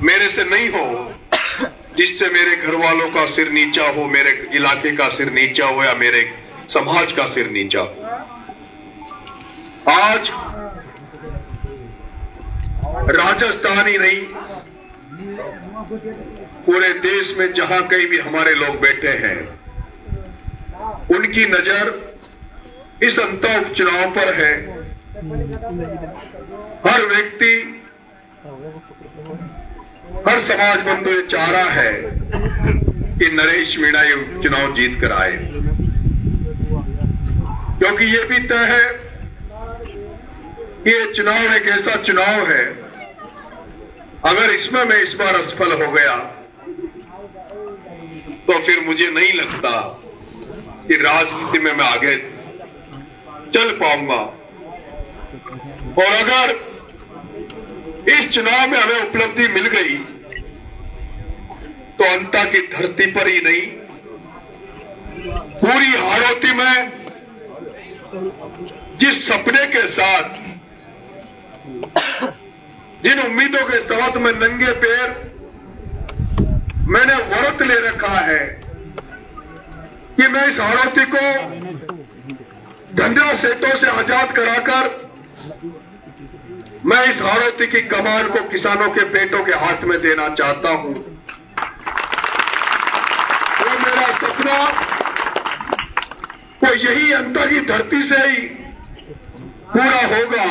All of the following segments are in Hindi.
मेरे से नहीं हो, जिससे मेरे घर वालों का सिर नीचा हो, मेरे इलाके का सिर नीचा हो या मेरे समाज का सिर नीचा हो। आज राजस्थान ही नहीं, पूरे देश में जहां कहीं भी हमारे लोग बैठे हैं, उनकी नजर इस अंतर उपचुनाव पर है। हर व्यक्ति, हर समाज बंधु ये चाह रहा है कि नरेश मीणा ये चुनाव जीत कर आए, क्योंकि ये भी तय है कि ये चुनाव एक ऐसा चुनाव है, अगर इसमें मैं इस बार असफल हो गया तो फिर मुझे नहीं लगता कि राजनीति में मैं आगे चल पाऊंगा। और अगर इस चुनाव में हमें उपलब्धि मिल गई तो अंता की धरती पर ही नहीं, पूरी हाड़ौती में जिस सपने के साथ, जिन उम्मीदों के साथ मैं नंगे पैर मैंने व्रत ले रखा है कि मैं इस हाड़ौती को धंधा सेठों से आजाद कराकर मैं इस हाड़ौती की कमान को किसानों के बेटों के हाथ में देना चाहता हूं। वो मेरा सपना वो यही अंता की धरती से ही पूरा होगा।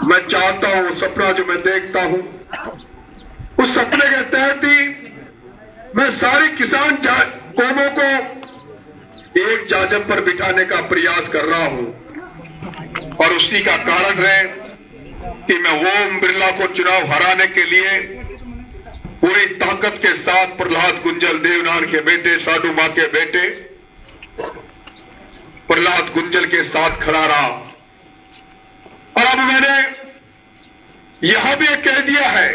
मैं चाहता हूं वो सपना जो मैं देखता हूं, उस सपने के तहत ही मैं सारी किसान कौमों को एक जाजम पर बिठाने का प्रयास कर रहा हूं। और उसी का कारण है कि मैं ओम बिरला को चुनाव हराने के लिए पूरी ताकत के साथ प्रहलाद गुंजल, देवनान के बेटे, साधु मां के बेटे प्रहलाद गुंजल के साथ खड़ा रहा। और अब मैंने यह भी कह दिया है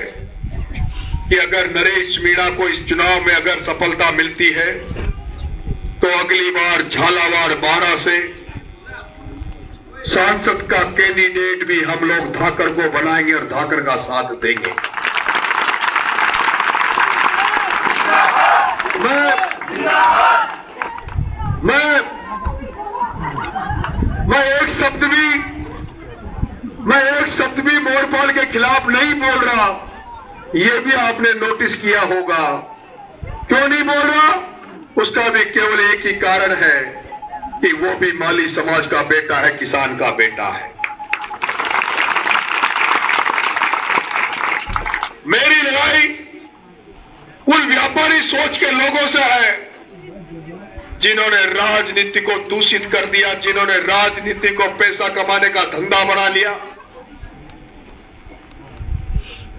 कि अगर नरेश मीणा को इस चुनाव में अगर सफलता मिलती है तो अगली बार झालावाड़ 12 से सांसद का कैंडिडेट भी हम लोग धाकर को बनाएंगे और धाकर का साथ देंगे। मैं एक शब्द भी मोरपाल के खिलाफ नहीं बोल रहा, ये भी आपने नोटिस किया होगा। क्यों नहीं बोल रहा? उसका भी केवल एक ही कारण है कि वो भी माली समाज का बेटा है, किसान का बेटा है। मेरी लड़ाई उन व्यापारी सोच के लोगों से है जिन्होंने राजनीति को दूषित कर दिया, जिन्होंने राजनीति को पैसा कमाने का धंधा बना लिया।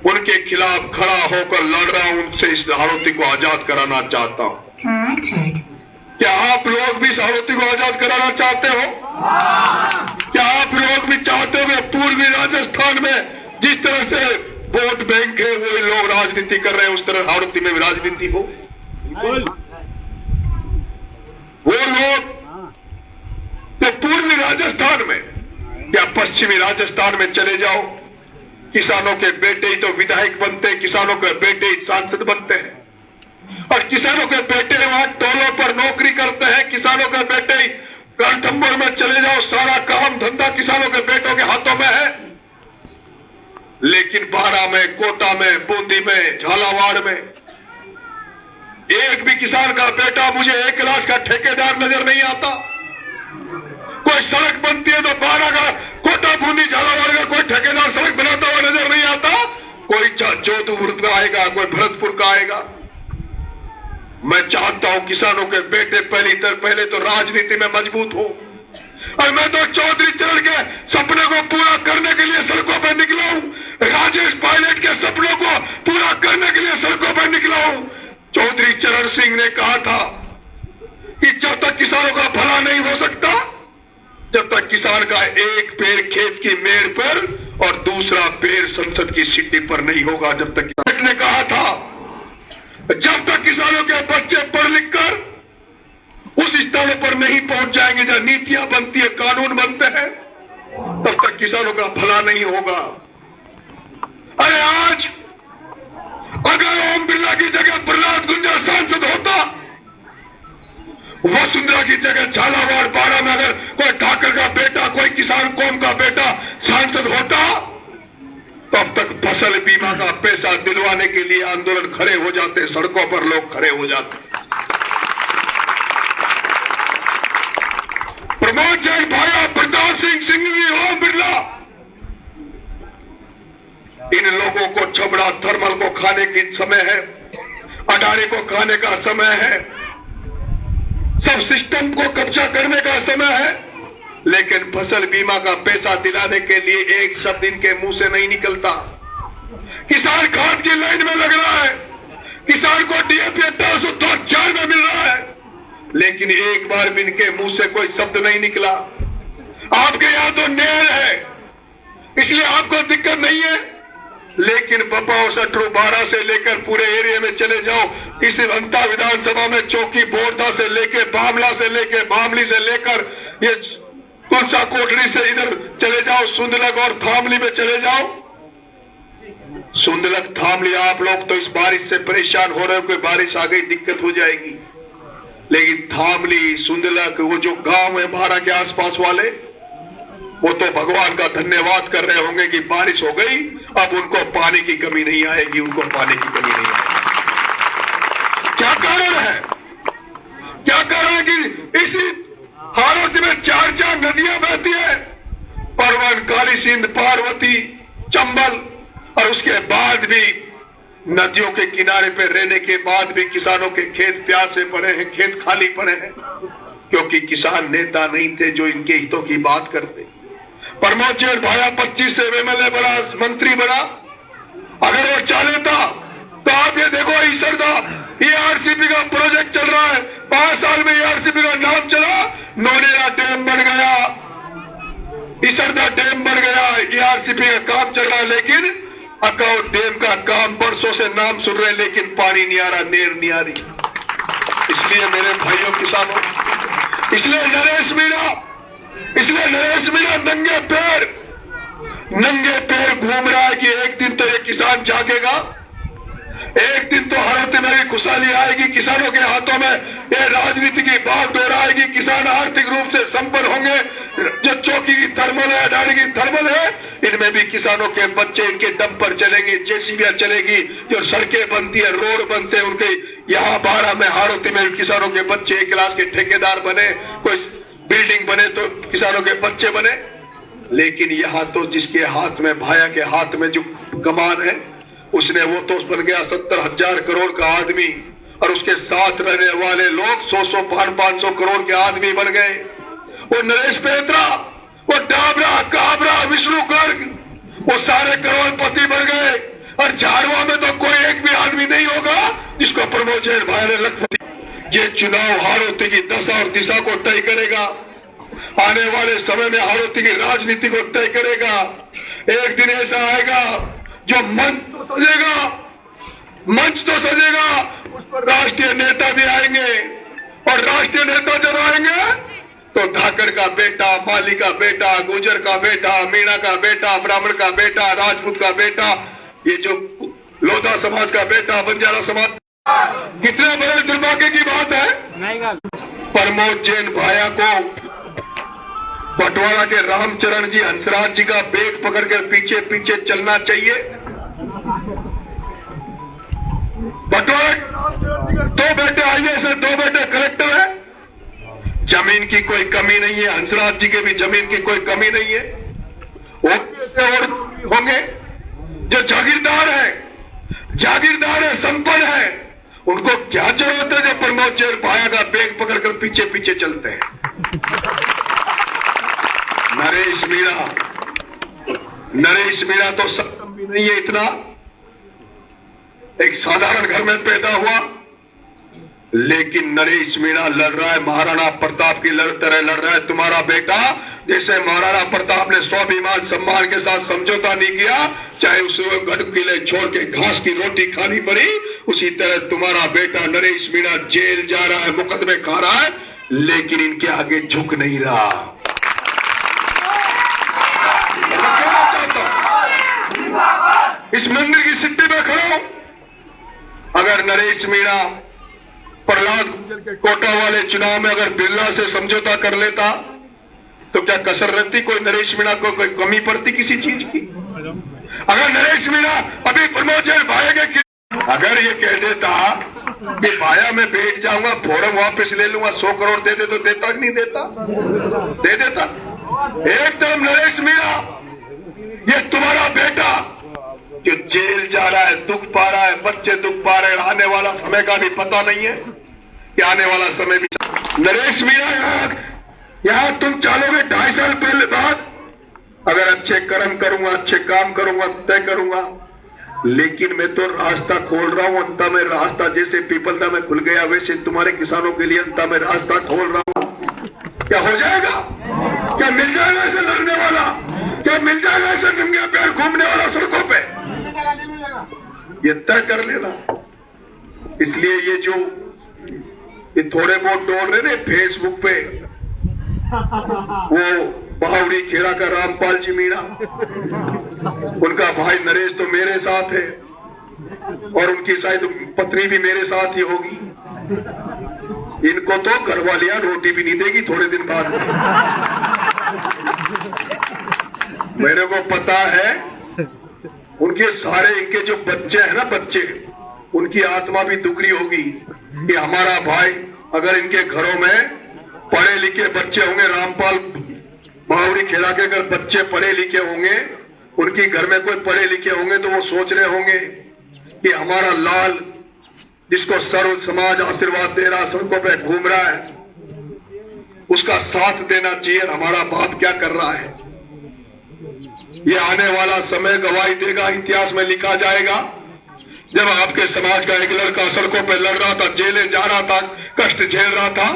उनके खिलाफ खड़ा होकर लड़ रहा हूं, उनसे इस हाड़ौती को आजाद कराना चाहता हूं। क्या आप लोग भी इस हाड़ौती को आजाद कराना चाहते हो? क्या आप लोग भी चाहते हो कि पूर्वी राजस्थान में जिस तरह से वोट बैंक है वो लोग राजनीति कर रहे हैं, उस तरह हाड़ौती में भी राजनीति हो? वो लोग तो पूर्वी राजस्थान में या पश्चिमी राजस्थान में चले जाओ, किसानों के बेटे ही तो विधायक बनते हैं, किसानों के बेटे ही सांसद बनते हैं। और किसानों के बेटे वहां टोलों पर नौकरी करते हैं, किसानों के बेटे ही रणथंभौर में चले जाओ, सारा काम धंधा किसानों के बेटों के हाथों में है। लेकिन बाड़ा में, कोटा में, बूंदी में, झालावाड़ में एक भी किसान का बेटा मुझे 1 क्लास का ठेकेदार नजर नहीं आता। कोई सड़क बनती है तो बाड़ा का, कोटा, बूंदी, झालावाड़ का कोई ठेकेदार सड़क बनाता हुआ नजर नहीं आता। कोई जोधपुर का आएगा, कोई भरतपुर का आएगा। मैं चाहता हूं किसानों के बेटे पहले तो राजनीति में मजबूत हो। और मैं तो चौधरी चरण के सपने को पूरा करने के लिए सड़कों पर निकला हूं, राजेश पायलट के सपनों को पूरा करने के लिए सड़कों पर निकला हूं। चौधरी चरण सिंह ने कहा था कि जब तक किसानों का भला नहीं हो सकता, जब तक किसान का एक पैर खेत की मेड़ पर और दूसरा पैर संसद की सीढ़ी पर नहीं होगा, जब तक ने कहा था जब तक किसानों के बच्चे पढ़ लिख कर उस स्थानों पर नहीं पहुंच जाएंगे जहां नीतियां बनती है, कानून बनते हैं, तब तक किसानों का भला नहीं होगा। अरे आज वसुंधरा की जगह झालावाड़ बाड़ा में अगर कोई ठाकर का बेटा, कोई किसान कौम का बेटा सांसद होता तो अब तक फसल बीमा का पैसा दिलवाने के लिए आंदोलन खड़े हो जाते, सड़कों पर लोग खड़े हो जाते। प्रमोद जैन भाया, प्रताप सिंह सिंघवी, ओम बिरला, इन लोगों को छबड़ा थर्मल को खाने की समय है, अडानी को खाने का समय है, सब सिस्टम को कब्जा करने का समय है, लेकिन फसल बीमा का पैसा दिलाने के लिए एक शब्द इनके मुंह से नहीं निकलता। किसान खाद की लाइन में लग रहा है, किसान को डीएपी 1804 में मिल रहा है, लेकिन एक बार भी इनके मुंह से कोई शब्द नहीं निकला। आपके यहां तो नेर है, इसलिए आपको दिक्कत नहीं है, लेकिन बपाव सट्रू 12 से लेकर पूरे एरिया में चले जाओ, इस अंता विधानसभा में चौकी बोरदा से लेके बामला से लेके बामली से लेकर ये तुलसा कोटड़ी से इधर चले जाओ, सुंदलक और थामली में चले जाओ। सुंदलक थामली आप लोग तो इस बारिश से परेशान हो रहे हो कि बारिश आ गई दिक्कत हो जाएगी, लेकिन थामली सुंदलक वो जो गांव है महारा के आसपास वाले, वो तो भगवान का धन्यवाद कर रहे होंगे कि बारिश हो गई, अब उनको पानी की कमी नहीं आएगी, उनको पानी की कमी नहीं आएगी। क्या कारण है? क्या कारण है कि इसी हालत में 4 नदियां बहती है, परवन, काली सिंध, पार्वती, चंबल, और उसके बाद भी नदियों के किनारे पे रहने के बाद भी किसानों के खेत प्यासे पड़े हैं, खेत खाली पड़े हैं, क्योंकि किसान नेता नहीं थे जो इनके हितों की बात करते। प्रमोद जैन भाया 25 से एमएलए बना, मंत्री बना, अगर वो चाहे था तो आप ये देखो, ईसरदा ईआरसीपी का प्रोजेक्ट चल रहा है, 5 साल में ईआरसीपी का नाम चला, नोनेरा डैम बन गया, ईसरदा डैम बन गया, ईआरसीपी का काम चल रहा है, लेकिन अकाउ डैम का काम बरसों से नाम सुन रहे, लेकिन पानी नहीं आ रहा, नेर नहीं आ रही। इसलिए मेरे भाइयों किसानों, इसलिए नरेश मीणा नंगे पैर घूम रहा है कि एक दिन तो ये किसान जागेगा, एक दिन तो हालत में भी खुशहाली आएगी, किसानों के हाथों में ये राजनीति की बात दोहराएगी, किसान आर्थिक रूप से संपन्न होंगे। जो चौकी की थर्मल है, अडानी की थर्मल है, इनमें भी किसानों के बच्चे इनके दम पर चलेंगे, जेसीबीआं चलेगी, जो सड़कें बनती है, रोड बनते हैं उनके, यहाँ 12 में हाड़ोती में किसानों के बच्चे 1 क्लास के ठेकेदार बने, कोई बिल्डिंग बने तो किसानों के बच्चे बने। लेकिन यहाँ तो जिसके हाथ में, भाया के हाथ में जो कमान है, उसने वो तो बन गया 70,000 करोड़ का आदमी, और उसके साथ रहने वाले लोग 100-100, 500 करोड़ के आदमी बन गए। वो नरेश पेत्रा, वो डाबरा, काबरा, विष्णु गर्ग, वो सारे करोड़पति बन गए, और झाड़वा में तो कोई एक भी आदमी नहीं होगा जिसको प्रमोद जैन भाई ने लखपति। ये चुनाव हाड़ोती की दशा और दिशा को तय करेगा, आने वाले समय में हाड़ोती की राजनीति को तय करेगा। एक दिन ऐसा आएगा जो मंच तो सजेगा, उस पर राष्ट्रीय नेता भी आएंगे, और राष्ट्रीय नेता जब आएंगे तो धाकड़ का बेटा, माली का बेटा, गुजर का बेटा, मीणा का बेटा, ब्राह्मण का बेटा, राजपूत का बेटा, ये जो लोधा समाज का बेटा, बंजारा समाज, कितने बड़े दुर्भाग्य की बात है। प्रमोद जैन भाया को बटवाड़ा के रामचरण जी, हंसराज जी का बैग पकड़कर पीछे पीछे चलना चाहिए। बटवाड़ा 2 बेटे आईएएस है, 2 बेटे कलेक्टर है, जमीन की कोई कमी नहीं है, हंसराज जी के भी जमीन की कोई कमी नहीं है। वो ऐसे और होंगे जो जागीरदार है, संपन्न है, उनको क्या जरूरत है जो प्रमोद जैन भाया का बैग पकड़कर पीछे पीछे चलते हैं। नरेश मीणा तो सक्षम भी नहीं है इतना, एक साधारण घर में पैदा हुआ, लेकिन नरेश मीणा लड़ रहा है, महाराणा प्रताप की तरह लड़ रहा है। तुम्हारा बेटा जैसे महाराणा प्रताप ने स्वाभिमान सम्मान के साथ समझौता नहीं किया, चाहे उसे गढ़ किले छोड़ के घास की रोटी खानी पड़ी, उसी तरह तुम्हारा बेटा नरेश मीणा जेल जा रहा है, मुकदमे खा रहा है, लेकिन इनके आगे झुक नहीं रहा। इस मंदिर की सिद्धि में खड़ा हूं, अगर नरेश मीणा प्रहलाद कोटा वाले चुनाव में अगर बिरला से समझौता कर लेता तो क्या कसर रहती? कोई नरेश मीणा को कोई कमी पड़ती किसी चीज की? अगर नरेश मीणा अभी प्रमोद जैन भाई के अगर ये कह देता कि भाया मैं बैठ जाऊंगा, फोरम वापस ले लूंगा, 100 करोड़ दे दे, तो देता कि नहीं देता? दे देता। एकदम नरेश मीणा, ये तुम्हारा बेटा जो जेल जा रहा है, दुख पा रहा है, बच्चे दुख पा रहे हैं, आने वाला समय का भी पता नहीं है कि आने वाला समय भी। नरेश मीणा यहाँ तुम चलोगे 2.5 साल पहले बाद, अगर अच्छे कर्म करूंगा, अच्छे काम करूंगा, तय करूंगा, लेकिन मैं तो रास्ता खोल रहा हूं, अंता में रास्ता जैसे पीपलदा में खुल गया वैसे तुम्हारे किसानों के लिए अंता में रास्ता खोल रहा हूं। क्या हो जाएगा? क्या मिल जाएगा ऐसे लड़ने वाला? क्या मिल जाएगा ऐसे नंगे पैर घूमने वाला सड़कों पे? ये तय कर लेना। इसलिए ये थोड़े बहुत दौड़ रहे ने फेसबुक पे, वो बावड़ी खेड़ा का रामपाल जी मीणा, उनका भाई नरेश तो मेरे साथ है और उनकी शायद पत्नी भी मेरे साथ ही होगी। इनको तो घरवालियां रोटी भी नहीं देगी थोड़े दिन बाद। मेरे को पता है उनके सारे, इनके जो बच्चे हैं ना, बच्चे, उनकी आत्मा भी दुखरी होगी कि हमारा भाई, अगर इनके घरों में पढ़े लिखे बच्चे होंगे, रामपाल बावड़ी खेड़ा के अगर बच्चे पढ़े लिखे होंगे, उनके घर में कोई पढ़े लिखे होंगे, तो वो सोच रहे होंगे कि हमारा लाल, जिसको सर्व समाज आशीर्वाद दे रहा, सड़कों पे घूम रहा है, उसका साथ देना चाहिए। हमारा बाप क्या कर रहा है? ये आने वाला समय गवाही देगा, इतिहास में लिखा जाएगा। जब आपके समाज का एक लड़का सड़कों पे लड़ रहा था, जेलें जा रहा था, कष्ट झेल रहा था,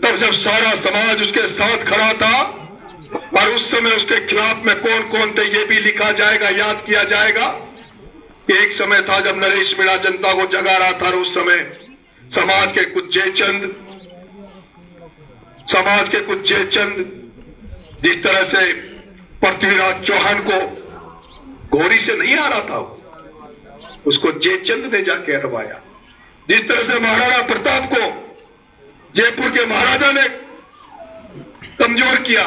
तब जब सारा समाज उसके साथ खड़ा था, और उस समय उसके खिलाफ में कौन कौन थे ये भी लिखा जाएगा, याद किया जाएगा। एक समय था जब नरेश मीणा जनता को जगा रहा था, और उस समय समाज के कुछ जयचंद जिस तरह से पृथ्वीराज चौहान को घोड़ी से नहीं आ रहा था, उसको जयचंद ने जाके हरवाया। जिस तरह से महाराणा प्रताप को जयपुर के महाराजा ने कमजोर किया,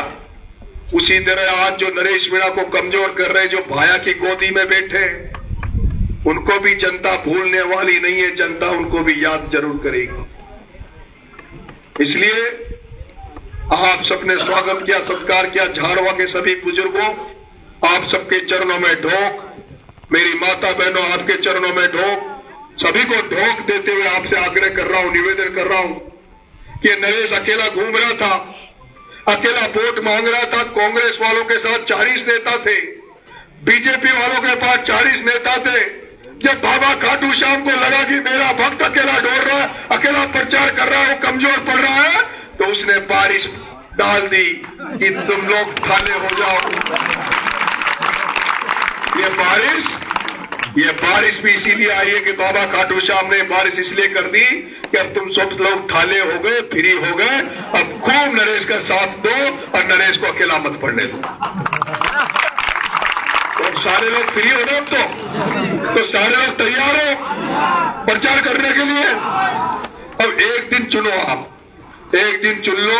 उसी तरह आज जो नरेश मीणा को कमजोर कर रहे हैं, जो भाया की गोदी में बैठे हैं, उनको भी जनता भूलने वाली नहीं है। जनता उनको भी याद जरूर करेगी। इसलिए आप सबने स्वागत किया, सत्कार किया। झारवा के सभी बुजुर्गों, आप सबके चरणों में ढोक, मेरी माता बहनों आपके चरणों में ढोक, सभी को ढोक देते हुए आपसे आग्रह कर रहा हूं, निवेदन कर रहा हूं कि नरेश अकेला घूम रहा था, अकेला वोट मांग रहा था। कांग्रेस वालों के साथ 40 नेता थे, बीजेपी वालों के पास 40 नेता थे। जब बाबा खाटू श्याम को लगा कि मेरा भक्त अकेला दौड़ रहा है, अकेला प्रचार कर रहा है, वो कमजोर पड़ रहा है, तो उसने बारिश डाल दी कि तुम लोग ठाले हो जाओ। ये बारिश भी इसीलिए आई है कि बाबा खाटू श्याम ने बारिश इसलिए कर दी कि अब तुम सब लोग ठाले हो गए, फ्री हो गए, अब खूब नरेश का साथ दो और नरेश को अकेला मत पड़ने दो। तो सारे लोग फ्री हो गए, अब तो सारे लोग तैयार हो प्रचार करने के लिए। अब एक दिन चुनो, आप एक दिन चुन लो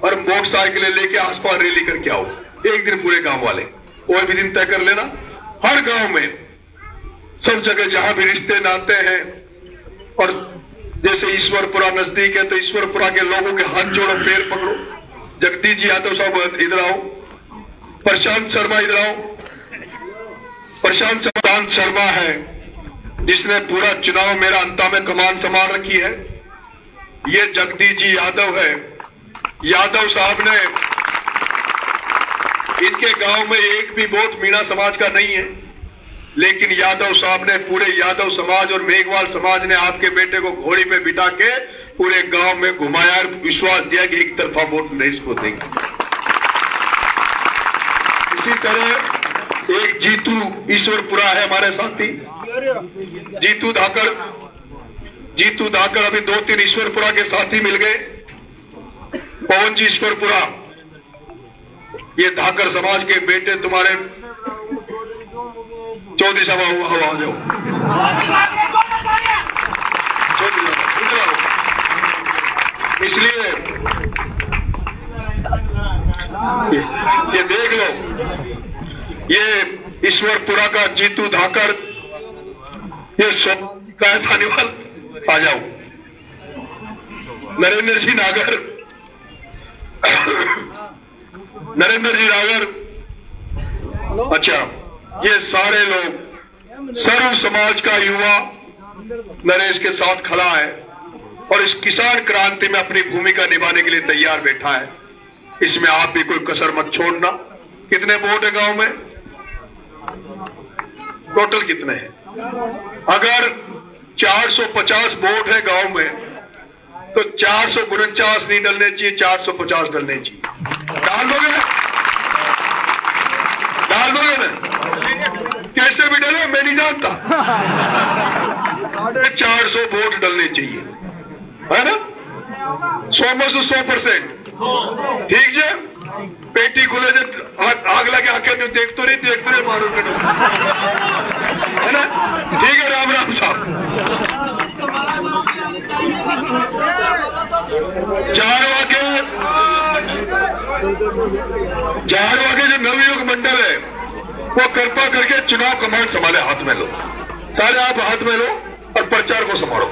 और मोटरसाइकिलें लेके आसपास रैली करके आओ। एक दिन पूरे गांव वाले, कोई भी दिन तय कर लेना। हर गांव में, सब जगह जहां भी रिश्ते नाते हैं, और जैसे ईश्वरपुरा नजदीक है तो ईश्वरपुरा के लोगों के हाथ जोड़ो, पैर पकड़ो। जगदीश जी यादव साहब इधर आओ, प्रशांत शर्मा इधर आओ। प्रशांत शर्मा है जिसने पूरा चुनाव मेरा अंता में कमान संभाल रखी है। ये जगदीश जी यादव है। यादव साहब ने, इनके गांव में एक भी वोट मीणा समाज का नहीं है, लेकिन यादव साहब ने, पूरे यादव समाज और मेघवाल समाज ने आपके बेटे को घोड़ी पे बिठा के पूरे गांव में घुमाया और विश्वास दिया कि एक तरफा वोट नरेश को देंगे। इसी तरह एक जीतू ईश्वरपुरा है हमारे साथी, जीतू धाकड़ अभी 2-3 ईश्वरपुरा के साथी मिल गए। पवन जी ईश्वरपुरा, ये धाकड़ समाज के बेटे तुम्हारे चौधरी साहब आ जाओ, ये देख लो, ये ईश्वरपुरा का जीतू धाकर, ये का थानेवाल, आ जाओ। नरेंद्र जी नागर, नरेंद्र जी नागर, अच्छा, ये सारे लोग, सर्व समाज का युवा नरेश के साथ खड़ा है और इस किसान क्रांति में अपनी भूमिका निभाने के लिए तैयार बैठा है। इसमें आप भी कोई कसर मत छोड़ना। कितने वोट है गांव में? टोटल कितने हैं? अगर 450 वोट है गांव में तो 449 नहीं डलने चाहिए, 450 डलने चाहिए। डाल दोगे ना? डाल दोगे ना? कैसे भी डले मैं नहीं जानता। 450 वोट डलने चाहिए, है ना? 100 में से 100%। ठीक है, पेटी खुले आग लगे आके देख तो नहीं मारो है ना? ठीक है, राम राम साहब। 4 वागे जो नवयुग मंडल है वो कृपा करके चुनाव कमांड संभाले, हाथ में लो सारे, आप हाथ में लो और प्रचार को संभालो।